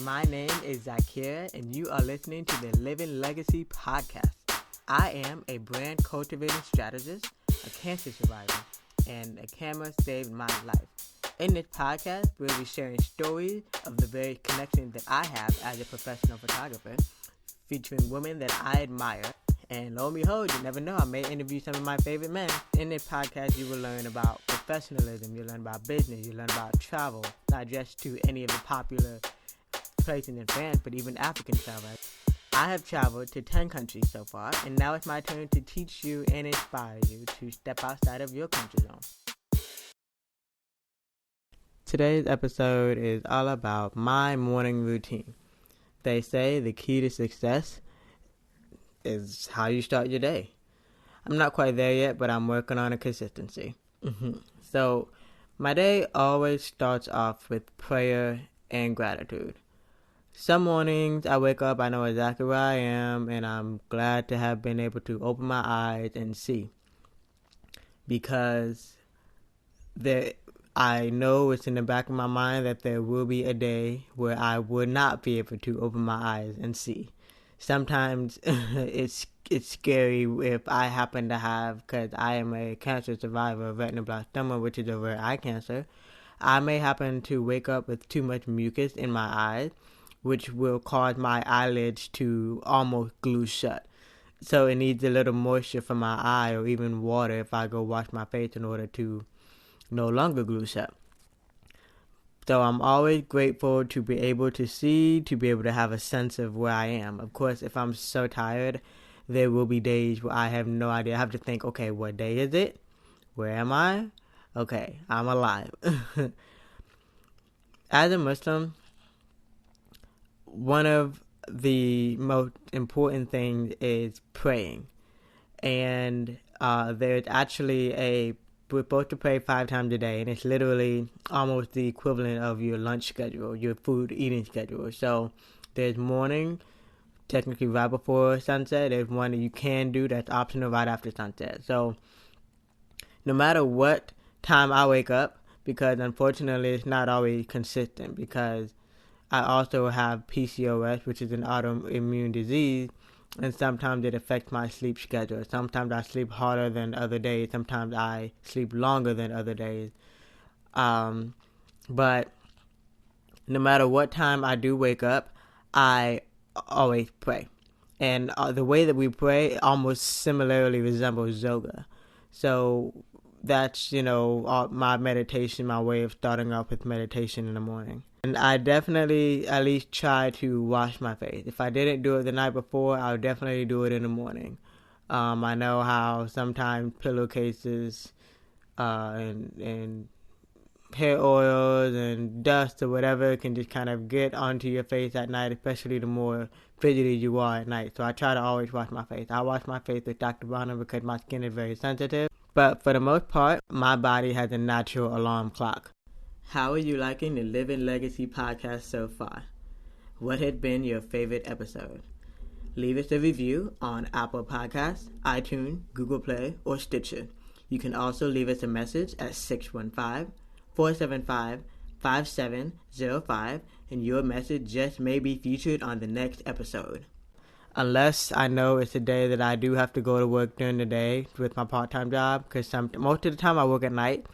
My name is Zakira, and you are listening to the Living Legacy Podcast. I am a brand cultivating strategist, a cancer survivor, and a camera saved my life. In this podcast, we'll be sharing stories of the very connections that I have as a professional photographer, featuring women that I admire. And lo and behold, you never know, I may interview some of my favorite men. In this podcast, you will learn about professionalism, you'll learn about business, you'll learn about travel, not just to any of the popular places in France, but even African travel. I have traveled to 10 countries so far, and now it's my turn to teach you and inspire you to step outside of your comfort zone. Today's episode is all about my morning routine. They say the key to success is how you start your day. I'm not quite there yet, but I'm working on a consistency. So, my day always starts off with prayer and gratitude. Some mornings I wake up, I know exactly where I am, and I'm glad to have been able to open my eyes and see. Because I know it's in the back of my mind that there will be a day where I will not be able to open my eyes and see. Sometimes it's scary if I happen to have, because I am a cancer survivor of retinoblastoma, which is a rare eye cancer. I may happen to wake up with too much mucus in my eyes, which will cause my eyelids to almost glue shut. So it needs a little moisture from my eye or even water if I go wash my face in order to no longer glue shut. So I'm always grateful to be able to see, to be able to have a sense of where I am. Of course, if I'm so tired, there will be days where I have no idea. I have to think, okay, what day is it? Where am I? Okay, I'm alive. As a Muslim, one of the most important things is praying. And there's actually we're supposed to pray 5 times a day, and it's literally almost the equivalent of your lunch schedule, your food eating schedule. So there's morning, technically right before sunset. There's one that you can do that's optional right after sunset. So no matter what time I wake up, because unfortunately it's not always consistent, because I also have PCOS, which is an autoimmune disease, and sometimes it affects my sleep schedule. Sometimes I sleep harder than other days. Sometimes I sleep longer than other days. But no matter what time I do wake up, I always pray. And the way that we pray almost similarly resembles yoga. So that's, my meditation, my way of starting off with meditation in the morning. And I definitely at least try to wash my face. If I didn't do it the night before, I would definitely do it in the morning. I know how sometimes pillowcases and hair oils and dust or whatever can just kind of get onto your face at night, especially the more fidgety you are at night. So I try to always wash my face. I wash my face with Dr. Bonner because my skin is very sensitive. But for the most part, my body has a natural alarm clock. How are you liking the Living Legacy podcast so far? What had been your favorite episode? Leave us a review on Apple Podcasts, iTunes, Google Play, or Stitcher. You can also leave us a message at 615-475-5705, and your message just may be featured on the next episode. Unless I know it's a day that I do have to go to work during the day with my part-time job, because most of the time I work at night.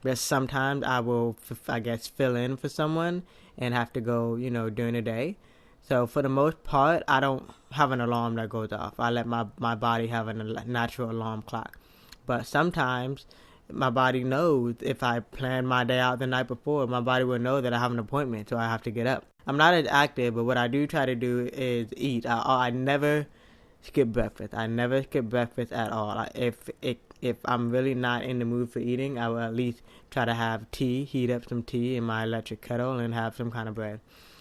But sometimes I will, fill in for someone and have to go, during the day. So for the most part, I don't have an alarm that goes off. I let my body have a natural alarm clock. But sometimes my body knows if I plan my day out the night before, my body will know that I have an appointment, so I have to get up. I'm not as active, but what I do try to do is eat. I never skip breakfast. I never skip breakfast at all. If I'm really not in the mood for eating, I will at least try to have tea, heat up some tea in my electric kettle, and have some kind of bread.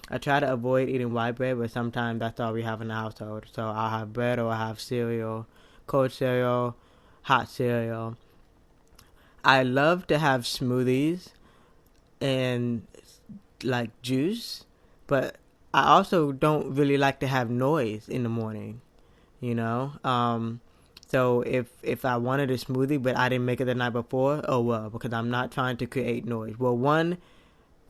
I try to avoid eating white bread, but sometimes that's all we have in the household. So I'll have bread or I'll have cereal, cold cereal, hot cereal. I love to have smoothies and juice, but I also don't really like to have noise in the morning, So if I wanted a smoothie but I didn't make it the night before, oh well, because I'm not trying to create noise. Well, one,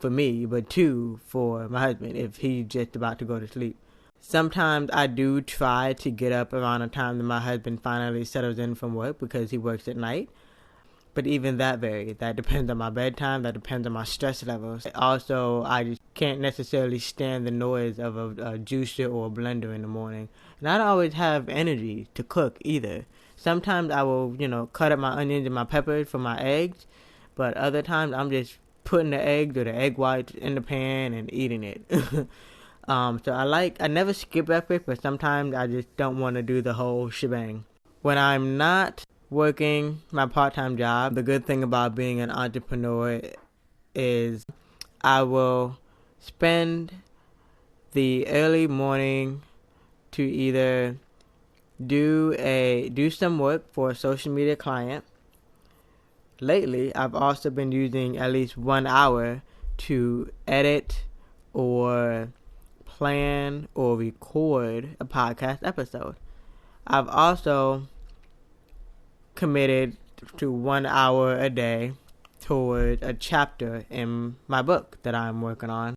for me, but 2 for my husband if he's just about to go to sleep. Sometimes I do try to get up around the time that my husband finally settles in from work because he works at night. But even that varies. That depends on my bedtime. That depends on my stress levels. Also, I just can't necessarily stand the noise of a juicer or a blender in the morning. And I don't always have energy to cook either. Sometimes I will, cut up my onions and my peppers for my eggs. But other times I'm just putting the eggs or the egg whites in the pan and eating it. So I never skip breakfast, but sometimes I just don't want to do the whole shebang. When I'm not working my part-time job, the good thing about being an entrepreneur is I will spend the early morning to either do some work for a social media client. Lately, I've also been using at least 1 hour to edit or plan or record a podcast episode. I've also committed to 1 hour a day towards a chapter in my book that I'm working on.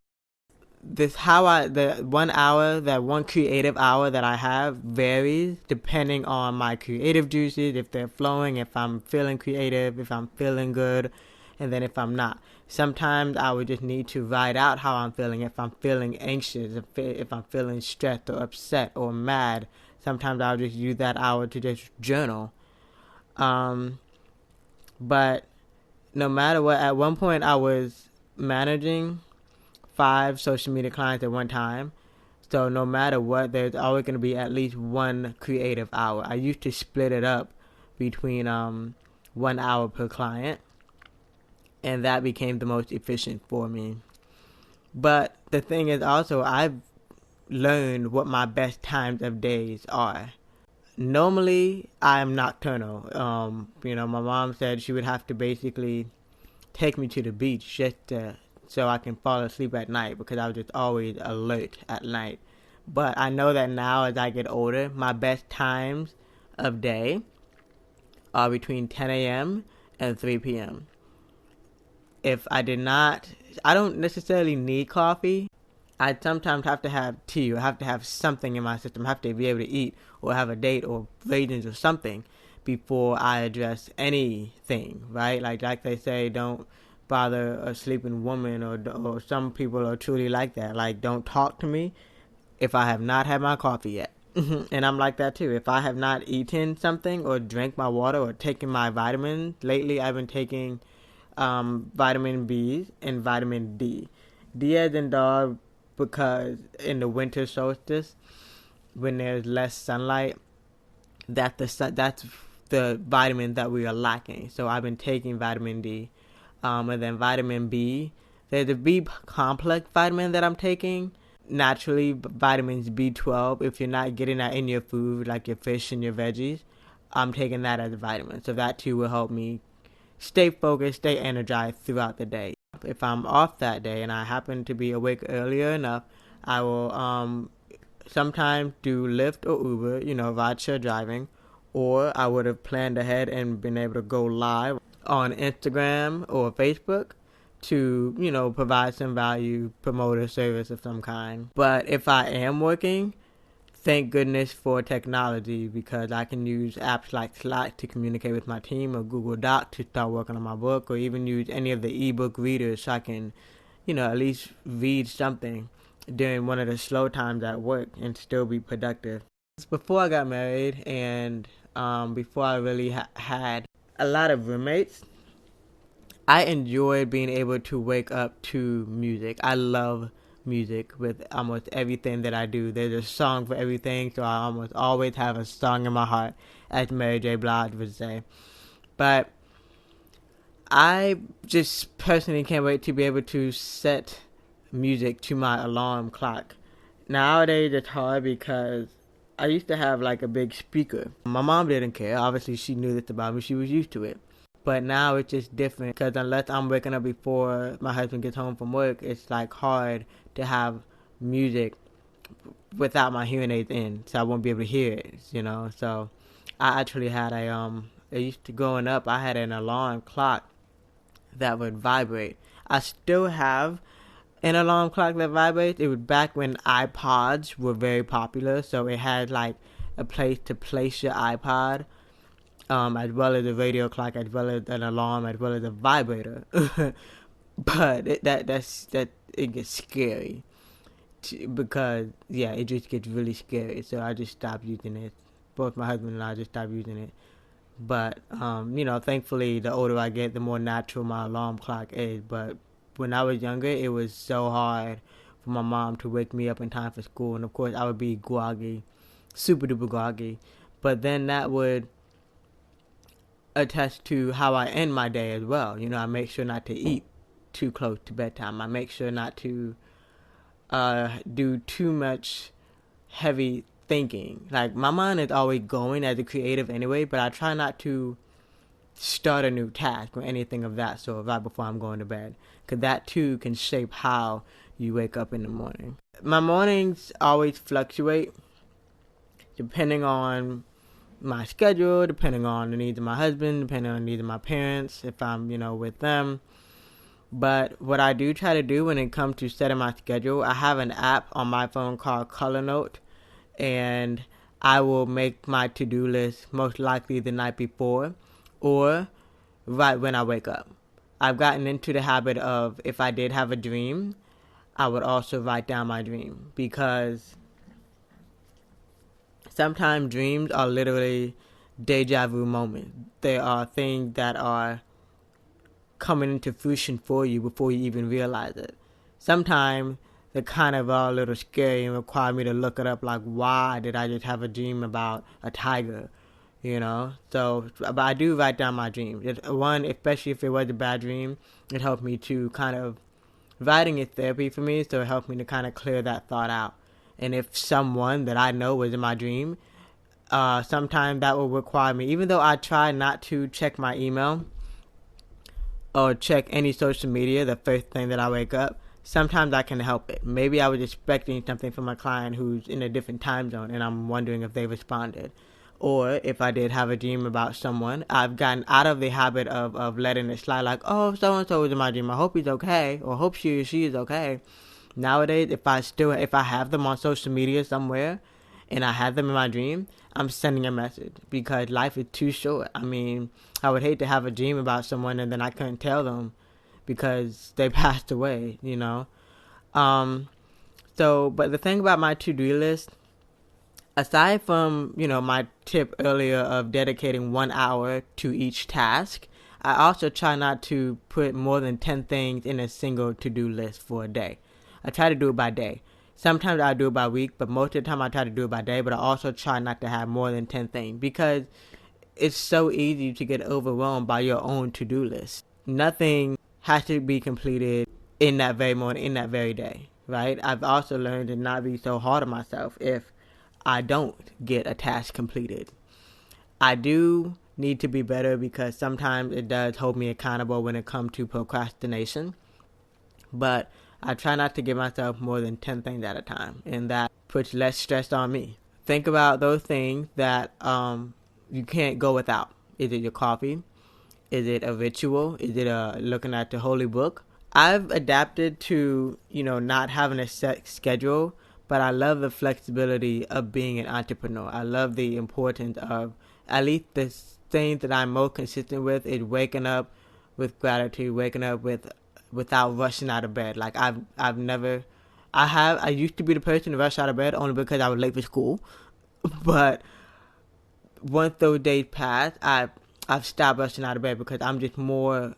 The 1 hour, that one creative hour that I have varies depending on my creative juices, if they're flowing, if I'm feeling creative, if I'm feeling good, and then if I'm not. Sometimes I would just need to write out how I'm feeling. If I'm feeling anxious, if I'm feeling stressed or upset or mad, sometimes I'll just use that hour to just journal. But no matter what, at one point I was managing 5 social media clients at one time. So no matter what, there's always going to be at least one creative hour. I used to split it up between 1 hour per client, and that became the most efficient for me. But the thing is also, I've learned what my best times of days are. Normally, I'm nocturnal. My mom said she would have to basically take me to the beach just so I can fall asleep at night because I was just always alert at night. But I know that now as I get older, my best times of day are between 10 a.m. and 3 p.m. If I don't necessarily need coffee. I sometimes have to have tea or have to have something in my system. I have to be able to eat or have a date or raisins or something before I address anything, right? Like they say, don't bother a sleeping woman, or some people are truly like that. Like, don't talk to me if I have not had my coffee yet. And I'm like that too. If I have not eaten something or drank my water or taken my vitamins, lately I've been taking vitamin B and vitamin D. D as in dog, because in the winter solstice, when there's less sunlight, that's the vitamin that we are lacking. So I've been taking vitamin D. And then vitamin B. There's a B complex vitamin that I'm taking. Naturally, vitamins B12, if you're not getting that in your food, like your fish and your veggies, I'm taking that as a vitamin. So that too will help me stay focused, stay energized throughout the day. If I'm off that day and I happen to be awake earlier enough, I will sometimes do Lyft or Uber, rideshare driving, or I would have planned ahead and been able to go live on Instagram or Facebook to, provide some value, promote a service of some kind. But if I am working, thank goodness for technology, because I can use apps like Slack to communicate with my team, or Google Doc to start working on my book, or even use any of the ebook readers so I can, at least read something during one of the slow times at work and still be productive. Before I got married and before I really had a lot of roommates, I enjoyed being able to wake up to music. I love music with almost everything that I do. There's a song for everything, so I almost always have a song in my heart, as Mary J. Blige would say. But I just personally can't wait to be able to set music to my alarm clock. Nowadays it's hard because I used to have like a big speaker. My mom didn't care. Obviously she knew this about me. She was used to it. But now it's just different, because unless I'm waking up before my husband gets home from work, it's like hard to have music without my hearing aids in, so I won't be able to hear it, So I actually had growing up, I had an alarm clock that would vibrate. I still have an alarm clock that vibrates. It was back when iPods were very popular, so it had like a place to place your iPod, as well as a radio clock, as well as an alarm, as well as a vibrator. But it gets scary because it just gets really scary. So I just stopped using it. Both my husband and I just stopped using it. But thankfully, the older I get, the more natural my alarm clock is. But when I was younger, it was so hard for my mom to wake me up in time for school, and of course, I would be groggy, super duper groggy. But then that would attest to how I end my day as well. I make sure not to eat too close to bedtime. I make sure not to do too much heavy thinking. Like, my mind is always going as a creative anyway, but I try not to start a new task or anything of that sort right before I'm going to bed, because that too can shape how you wake up in the morning. My mornings always fluctuate depending on my schedule, depending on the needs of my husband, depending on the needs of my parents, if I'm, with them. But what I do try to do when it comes to setting my schedule, I have an app on my phone called Color Note, and I will make my to-do list most likely the night before or right when I wake up. I've gotten into the habit of, if I did have a dream, I would also write down my dream, because sometimes dreams are literally deja vu moments. They are things that are coming into fruition for you before you even realize it. Sometimes they kind of are a little scary and require me to look it up, like, why did I just have a dream about a tiger? So, but I do write down my dreams. One, especially if it was a bad dream, it helped me to kind of, writing is therapy for me, so it helped me to kind of clear that thought out. And if someone that I know was in my dream, sometimes that will require me, even though I try not to check my email or check any social media the first thing that I wake up, sometimes I can help it. Maybe I was expecting something from a client who's in a different time zone, and I'm wondering if they responded. Or if I did have a dream about someone, I've gotten out of the habit of letting it slide, like, oh, so-and-so was in my dream, I hope he's okay, or hope she is okay. Nowadays, if I have them on social media somewhere, and I have them in my dream, I'm sending a message, because life is too short. I mean, I would hate to have a dream about someone and then I couldn't tell them because they passed away, But the thing about my to-do list, aside from, my tip earlier of dedicating 1 hour to each task, I also try not to put more than 10 things in a single to-do list for a day. I try to do it by day. Sometimes I do it by week, but most of the time I try to do it by day, but I also try not to have more than 10 things, because it's so easy to get overwhelmed by your own to-do list. Nothing has to be completed in that very morning, in that very day, right? I've also learned to not be so hard on myself if I don't get a task completed. I do need to be better, because sometimes it does hold me accountable when it comes to procrastination. But I try not to give myself more than 10 things at a time, and that puts less stress on me. Think about those things that you can't go without. Is it your coffee? Is it a ritual? Is it looking at the holy book? I've adapted to, not having a set schedule, but I love the flexibility of being an entrepreneur. I love the importance of, at least the thing that I'm most consistent with is waking up with gratitude, waking up without rushing out of bed. Like, I used to be the person to rush out of bed only because I was late for school. But once those days passed, I've stopped rushing out of bed, because I'm just more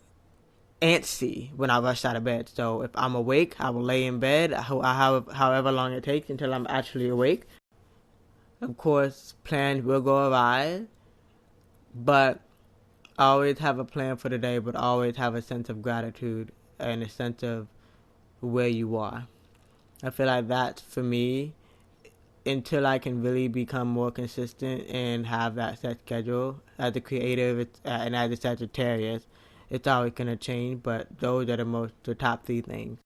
antsy when I rush out of bed. So if I'm awake, I will lay in bed however long it takes until I'm actually awake. Of course, plans will go awry, but I always have a plan for the day, but always have a sense of gratitude and a sense of where you are. I feel like that's, for me, until I can really become more consistent and have that set schedule. As a creative and as a Sagittarius, it's always going to change, but those are the top 3 things.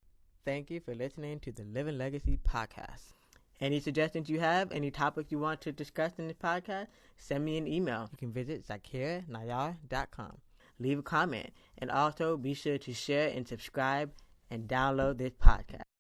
Thank you for listening to the Living Legacy podcast. Any suggestions you have, any topics you want to discuss in this podcast, send me an email. You can visit zakirnayar.com. Leave a comment, and also be sure to share and subscribe and download this podcast.